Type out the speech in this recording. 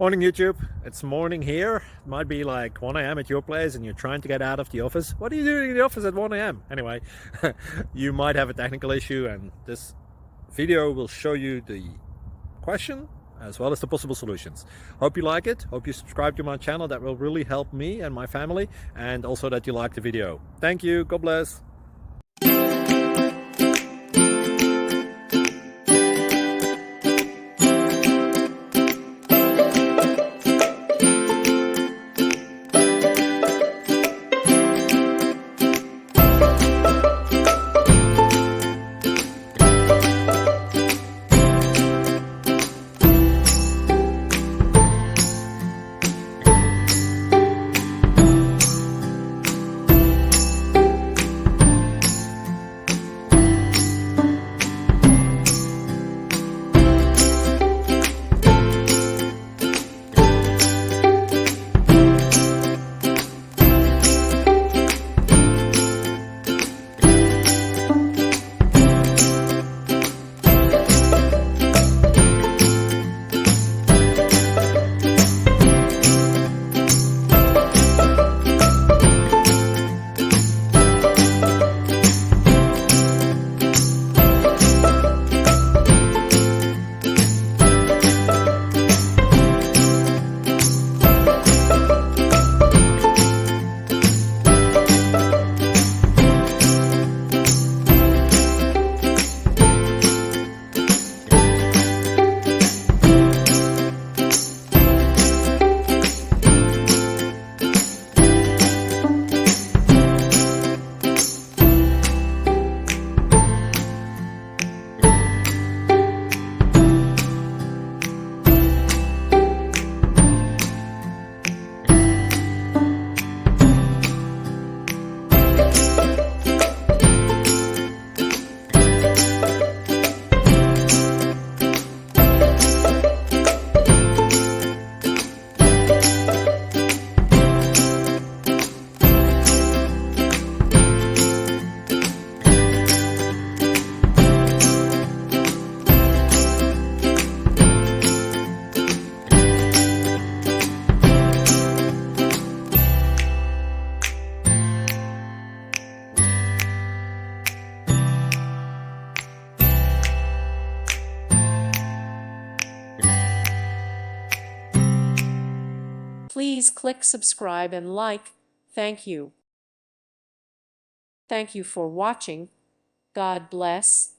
Morning YouTube, it's morning here. It might be like 1 a.m. at your place and you're trying to get out of the office. What are you doing in the office at 1 a.m.? Anyway, you might have a technical issue and this video will show you the question as well as the possible solutions. Hope you like it, hope you subscribe to my channel. That will really help me and my family, and also that you like the video. Thank you, God bless. Please click subscribe and like. Thank you. Thank you for watching. God bless.